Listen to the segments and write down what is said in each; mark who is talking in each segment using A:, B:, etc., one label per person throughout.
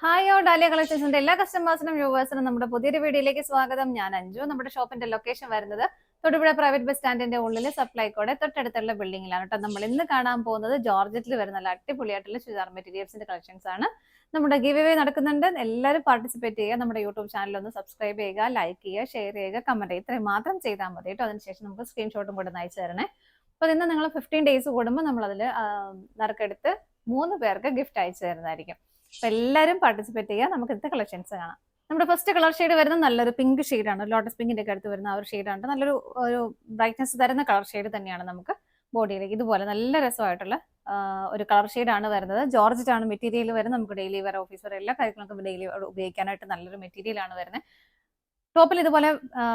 A: Hi ഓ dahlia കളക്ഷൻസിന്റെ എല്ലാ കസ്റ്റമേഴ്സിനും വ്യൂവേഴ്സിനും നമ്മുടെ പുതിയൊരു വീഡിയോയിലേക്ക് സ്വാഗതം. ഞാൻ അഞ്ജു. നമ്മുടെ ഷോപ്പിന്റെ ലൊക്കേഷൻ വരുന്നത് തൊടുപുഴ പ്രൈവറ്റ് ബസ് സ്റ്റാൻഡിന്റെ ഉള്ളിൽ സപ്ലൈക്കോടെ തൊട്ടടുത്തുള്ള ബിൽഡിംഗിലാണ് കേട്ടോ. നമ്മൾ ഇന്ന് കാണാൻ പോകുന്നത് ജോർജറ്റിൽ വരുന്ന നല്ല അടിപൊളിയായിട്ടുള്ള ചുരിദാർ മെറ്റീരിയൽസിന്റെ കളക്ഷൻസ് ആണ്. നമ്മുടെ ഗിവ് അവേ നടക്കുന്നുണ്ട്. എല്ലാവരും പാർട്ടിസിപ്പേറ്റ് ചെയ്യുക. നമ്മുടെ യൂട്യൂബ് ചാനൽ ഒന്ന് സബ്സ്ക്രൈബ് ചെയ്യുക, ലൈക്ക് ചെയ്യുക, ഷെയർ ചെയ്യുക, കമന്റ് ചെയ്യുക. ഇത്രയും മാത്രം ചെയ്താൽ മതി കേട്ടോ. അതിനുശേഷം നമുക്ക് സ്ക്രീൻഷോട്ടും കൂടെ അയച്ചു തരണേ. അപ്പോൾ ഇന്ന് നിങ്ങൾ 15 ഡേയ്സ് കൂടുമ്പോൾ നമ്മൾ അതിൽ നറുക്കെടുത്ത് 3 പേർക്ക് ഗിഫ്റ്റ് അയച്ചു തരുന്നതായിരിക്കും. അപ്പൊ എല്ലാവരും പാർട്ടിസിപ്പേറ്റ് ചെയ്യുക. നമുക്ക് ഇന്നത്തെ കളക്ഷൻസ് കാണാം. നമ്മുടെ ഫസ്റ്റ് കളർ ഷെയ്ഡ് വരുന്നത് നല്ലൊരു പിങ്ക് ഷെയ്ഡാണ്. ലോട്ടസ് പിങ്കിന്റെ ഒക്കെ അടുത്ത് വരുന്ന ആ ഒരു ഷെയ്ഡാണ്. നല്ലൊരു ബ്രൈറ്റ്നസ് തരുന്ന കളർ ഷെയ്ഡ് തന്നെയാണ്. നമുക്ക് ബോഡിയിലേക്ക് ഇതുപോലെ നല്ല രസമായിട്ടുള്ള ഒരു കളർ ഷെയ്ഡാണ് വരുന്നത്. ജോർജറ്റ് ആണ് മെറ്റീരിയൽ വരുന്നത്. നമുക്ക് ഡെയിലി വെയർ, ഓഫീസ് വെയർ എല്ലാ കാര്യങ്ങൾക്കും ഡെയിലി ഉപയോഗിക്കാനായിട്ട് നല്ലൊരു മെറ്റീരിയൽ ആണ് വരുന്നത്. ടോപ്പിൽ ഇതുപോലെ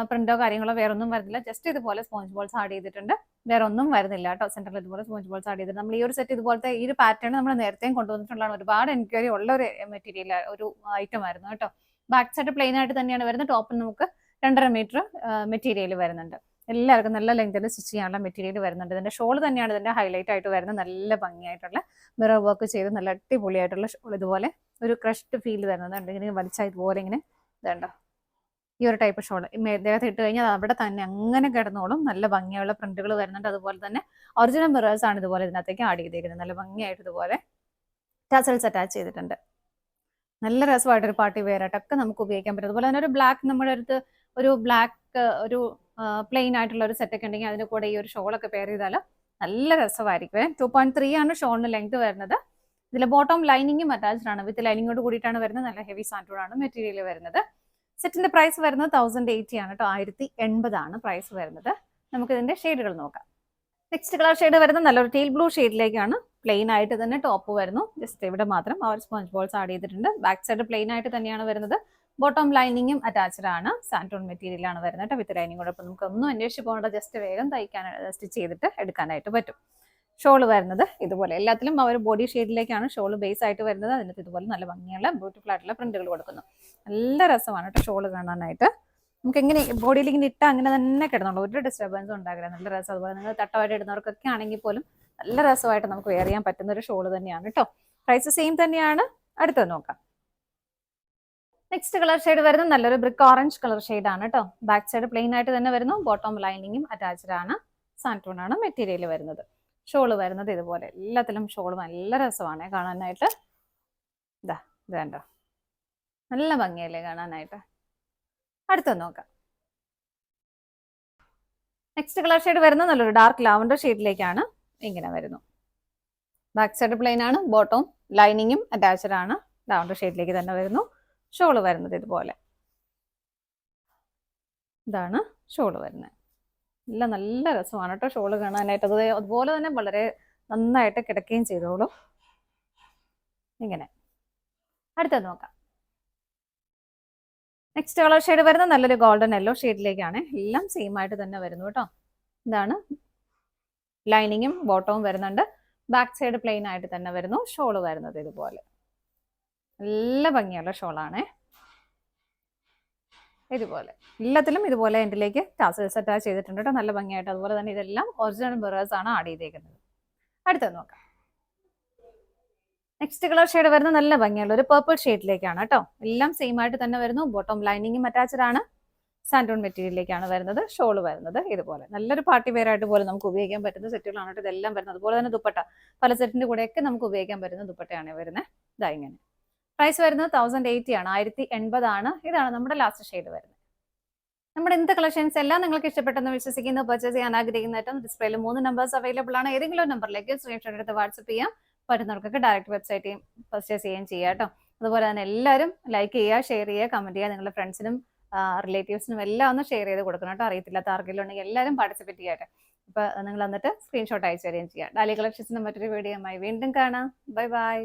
A: പ്രിന്റോ കാര്യങ്ങളോ വേറെ ഒന്നും വരുന്നില്ല. ജസ്റ്റ് ഇതുപോലെ സ്പോഞ്ച് ബോൾസ് ആഡ് ചെയ്തിട്ടുണ്ട്. വേറെ ഒന്നും വരുന്നില്ല കേട്ടോ. സെന്ററിൽ ഇതുപോലെ സ്പോഞ്ച് ബോൾസ് ആഡ് ചെയ്തിട്ടുണ്ട്. നമ്മൾ ഈ ഒരു സെറ്റ് ഇതുപോലത്തെ ഈ ഒരു പാറ്റേൺ നമ്മൾ നേരത്തെയും കൊണ്ടുവന്നിട്ടുള്ളതാണ്. ഒരുപാട് എൻക്വയറി ഉള്ള ഒരു മെറ്റീരിയൽ ഒരു ഐറ്റം ആയിരുന്നു കേട്ടോ. ബാക്ക് സൈഡ് പ്ലെയിൻ ആയിട്ട് തന്നെയാണ് വരുന്നത്. ടോപ്പിൽ നമുക്ക് 2.5 മീറ്റർ മെറ്റീരിയൽ വരുന്നുണ്ട്. എല്ലാവർക്കും നല്ല ലെങ്തിൽ സ്റ്റിച്ച് ചെയ്യാനുള്ള മെറ്റീരിയൽ വരുന്നുണ്ട്. ഇതിന്റെ ഷോൾ തന്നെയാണ് ഇതിന്റെ ഹൈലൈറ്റ് ആയിട്ട് വരുന്നത്. നല്ല ഭംഗിയായിട്ടുള്ള മിറർ വർക്ക് ചെയ്ത് നല്ല അടിപൊളിയായിട്ടുള്ള ഷോൾ. ഇതുപോലെ ഒരു ക്രഷ്ഡ് ഫീൽ വരുന്നുണ്ട്. ഇങ്ങനെ വലിച്ചാൽ ഇതുപോലെ ഇങ്ങനെ ഇതുണ്ടോ, ഈ ഒരു ടൈപ്പ് ഷോൾ ദേഹത്ത് ഇട്ട് കഴിഞ്ഞാൽ അവിടെ തന്നെ അങ്ങനെ കിടന്നോളും. നല്ല ഭംഗിയുള്ള പ്രിന്റുകൾ വരുന്നുണ്ട്. അതുപോലെ തന്നെ ഒറിജിനൽ മിറേഴ്സ് ആണ് ഇതുപോലെ ഇതിനകത്തേക്ക് ആഡ് ചെയ്തേക്കുന്നത്. നല്ല ഭംഗിയായിട്ട് ഇതുപോലെ ടസൽസ് അറ്റാച്ച് ചെയ്തിട്ടുണ്ട്. നല്ല രസമായിട്ട് ഒരു പാർട്ടി വെയർ ആയിട്ടൊക്കെ നമുക്ക് ഉപയോഗിക്കാൻ പറ്റും. അതുപോലെ തന്നെ ഒരു ബ്ലാക്ക്, നമ്മുടെ അടുത്ത് ഒരു ബ്ലാക്ക് ഒരു പ്ലെയിൻ ആയിട്ടുള്ള ഒരു സെറ്റ് ഒക്കെ ഉണ്ടെങ്കിൽ അതിന്റെ കൂടെ ഈ ഒരു ഷോളൊക്കെ പെയർ ചെയ്താൽ നല്ല രസമായിരിക്കും. 2.3 ആണ് ഷോളിന് ലെങ്ത് വരുന്നത്. ഇതിൽ ബോട്ടം ലൈനിങ്ങും അറ്റാച്ച്ഡ് ആണ്. വിത്ത് ലൈനിങ്ങോട് കൂടിയിട്ടാണ് വരുന്നത്. നല്ല ഹെവി സാൻഡൂൺ ആണ് മെറ്റീരിയൽ വരുന്നത്. സെറ്റിന്റെ പ്രൈസ് വരുന്നത് 1080 ആണ് കേട്ടോ. 1080 ആണ് പ്രൈസ് വരുന്നത്. നമുക്ക് ഇതിന്റെ ഷെയ്ഡുകൾ നോക്കാം. നെക്സ്റ്റ് കളർ ഷെയ്ഡ് വരുന്നത് നല്ലൊരു ടീൽ ബ്ലൂ ഷെയ്ഡിലേക്കാണ്. പ്ലെയിൻ ആയിട്ട് തന്നെ ടോപ്പ് വരുന്നു. ജസ്റ്റ് ഇവിടെ മാത്രം ആ ഒരു സ്പോഞ്ച് ബോൾസ് ആഡ് ചെയ്തിട്ടുണ്ട്. ബാക്ക് സൈഡ് പ്ലെയിൻ ആയിട്ട് തന്നെയാണ് വരുന്നത്. ബോട്ടം ലൈനിങ്ങും അറ്റാച്ച്ഡ് ആണ്. സാൻഡൂൺ മെറ്റീരിയൽ ആണ് വരുന്നത് കേട്ടോ. വിത്ത് ലൈനിങ്ങോടെ നമുക്ക് ഒന്നും അന്വേഷിച്ച് പോകേണ്ട. ജസ്റ്റ് വേഗം തയ്ക്കാൻ സ്റ്റിച്ച് ചെയ്തിട്ട് എടുക്കാനായിട്ട് പറ്റും. ഷോള് വരുന്നത് ഇതുപോലെ എല്ലാത്തിലും ആ ഒരു ബോഡി ഷെയ്ഡിലേക്കാണ് ഷോള് ബേസ് ആയിട്ട് വരുന്നത്. അതിനകത്ത് ഇതുപോലെ നല്ല ഭംഗിയുള്ള ബ്യൂട്ടിഫുൾ ആയിട്ടുള്ള പ്രിന്റുകൾ കൊടുക്കുന്നു. നല്ല രസമാണ് കേട്ടോ ഷോള് കാണാനായിട്ട്. നമുക്ക് എങ്ങനെ ബോഡിയിൽ ഇങ്ങനെ ഇട്ടാൽ അങ്ങനെ തന്നെ കിടന്നുള്ളൂ. ഒരു ഡിസ്റ്റർബൻസും ഉണ്ടാകില്ല. നല്ല രസം. അതുപോലെ നിങ്ങൾ തട്ടമായിട്ട് ഇടുന്നവർക്കൊക്കെ ആണെങ്കിൽ പോലും നല്ല രസമായിട്ട് നമുക്ക് വെയർ ചെയ്യാൻ പറ്റുന്ന ഒരു ഷോള് തന്നെയാണ് കേട്ടോ. പ്രൈസ് സെയിം തന്നെയാണ്. അടുത്തത് നോക്കാം. നെക്സ്റ്റ് കളർ ഷെയ്ഡ് വരുന്നത് നല്ലൊരു ബ്രിക്ക് ഓറഞ്ച് കളർ ഷെയ്ഡ് ആണ് കേട്ടോ. ബാക്ക് സൈഡ് പ്ലെയിൻ ആയിട്ട് തന്നെ വരുന്നു. ബോട്ടം ലൈനിങ്ങും അറ്റാച്ച്ഡ് ആണ്. സാൻറ്റൂൺ ആണ് മെറ്റീരിയൽ വരുന്നത്. ഷോള് വരുന്നത് ഇതുപോലെ എല്ലാത്തിലും ഷോള് നല്ല രസമാണ് കാണാനായിട്ട്. ഇതാ ഇത് കണ്ടോ, നല്ല ഭംഗിയല്ലേ കാണാനായിട്ട്. അടുത്തൊന്ന് നോക്കാം. നെക്സ്റ്റ് കളർ ഷെയ്ഡ് വരുന്നത് നല്ലൊരു ഡാർക്ക് ലാവൻഡർ ഷെയ്ഡിലേക്കാണ്. ഇങ്ങനെ വരുന്നു. ബാക്ക് സൈഡ് പ്ലെയിൻ ആണ്. ബോട്ടവും ലൈനിങ്ങും അറ്റാച്ച്ഡ് ആണ്. ലാവൻഡർ ഷെയ്ഡിലേക്ക് തന്നെ വരുന്നു. ഷോള് വരുന്നത് ഇതുപോലെ. ഇതാണ് ഷോള് വരുന്നത്. എല്ലാം നല്ല രസമാണ് കേട്ടോ ഷോള് കാണാനായിട്ട്. അതുപോലെ തന്നെ വളരെ നന്നായിട്ട് കിടക്കുകയും ചെയ്തോളും. ഇങ്ങനെ അടുത്തത് നോക്കാം. നെക്സ്റ്റ് കളർ ഷെയ്ഡ് വരുന്നത് നല്ലൊരു ഗോൾഡൻ യെല്ലോ ഷെയ്ഡിലേക്കാണ്. എല്ലാം സെയിം ആയിട്ട് തന്നെ വരുന്നു കേട്ടോ. ഇതാണ് ലൈനിങ്ങും ബോട്ടവും വരുന്നുണ്ട്. ബാക്ക് സൈഡ് പ്ലെയിൻ ആയിട്ട് തന്നെ വരുന്നു. ഷോള് വരുന്നത് ഇതുപോലെ നല്ല ഭംഗിയുള്ള ഷോളാണേ. ഇതുപോലെ എല്ലാത്തിലും ഇതുപോലെ എൻഡിലേക്ക് ടാസൽസ് അറ്റാച്ച് ചെയ്തിട്ടുണ്ട് കേട്ടോ. നല്ല ഭംഗിയായിട്ട്. അതുപോലെ തന്നെ ഇതെല്ലാം ഒറിജിനൽ മിറേഴ്സ് ആണ് ആഡ് ചെയ്തേക്കുന്നത്. അടുത്തത് നോക്കാം. നെക്സ്റ്റ് കളർ ഷെയ്ഡ് വരുന്നത് നല്ല ഭംഗിയുള്ള ഒരു പർപ്പിൾ ഷെയ്ഡിലേക്കാണ് കേട്ടോ. എല്ലാം സെയിം ആയിട്ട് തന്നെ വരുന്നു. ബോട്ടം ലൈനിങ്ങും അറ്റാച്ച്ഡ് ആണ്. സാൻഡൂൺ മെറ്റീരിയലിലേക്കാണ് വരുന്നത്. ഷോള് വരുന്നത് ഇതുപോലെ നല്ലൊരു പാർട്ടി വെയർ ആയിട്ട് പോലെ നമുക്ക് ഉപയോഗിക്കാൻ പറ്റുന്ന സെറ്റുകളാണ് കേട്ടോ ഇതെല്ലാം വരുന്നത്. അതുപോലെ തന്നെ ദുപ്പട്ട പല സെറ്റിന്റെ കൂടെയൊക്കെ നമുക്ക് ഉപയോഗിക്കാൻ പറ്റുന്ന ദുപ്പട്ടയാണ് വരുന്നത്. ഇതാ ഇങ്ങനെ. പ്രൈസ് വരുന്നത് 1080 ആണ്. 1080 ആണ്. ഇതാണ് നമ്മുടെ ലാസ്റ്റ് ഷെയ്ഡ് വരുന്നത്. നമ്മുടെ ഇന്നത്തെ കളക്ഷൻസ് എല്ലാം നിങ്ങൾക്ക് ഇഷ്ടപ്പെട്ടെന്ന് വിശ്വസിക്കുന്നു. പർച്ചേസ് ചെയ്യാൻ ആഗ്രഹിക്കുന്നതായിട്ടും ഡിസ്പ്ലേയിൽ 3 നമ്പേഴ്സ് അവൈലബിൾ ആണ്. ഏതെങ്കിലും നമ്പറിലേക്ക് സ്ക്രീൻഷോട്ട് എടുത്ത് വാട്സപ്പ് ചെയ്യാം. പറ്റുന്നവർക്കൊക്കെ ഡയറക്റ്റ് വെബ്സൈറ്റിൽ പർച്ചേസ് ചെയ്യുകയും ചെയ്യാം കേട്ടോ. അതുപോലെ തന്നെ എല്ലാവരും ലൈക്ക് ചെയ്യുക, ഷെയർ ചെയ്യുക, കമന്റ് ചെയ്യുക. നിങ്ങളുടെ ഫ്രണ്ട്സിനും റിലേറ്റീവ്സിനും എല്ലാം ഒന്ന് ഷെയർ ചെയ്ത് കൊടുക്കണം കേട്ടോ. അറിയത്തില്ലാത്ത ആർക്കെങ്കിലും ഉണ്ടെങ്കിൽ എല്ലാവരും പാർട്ടിസിപ്പേറ്റ് ചെയ്യട്ടെ. അപ്പോൾ നിങ്ങൾ എന്നിട്ട് സ്ക്രീൻഷോട്ട് അയച്ചു തരികയും ചെയ്യാം. ഡാലി കളക്ഷൻസിന്റെ മറ്റൊരു വീഡിയോയുമായി വീണ്ടും കാണാം. Bye bye.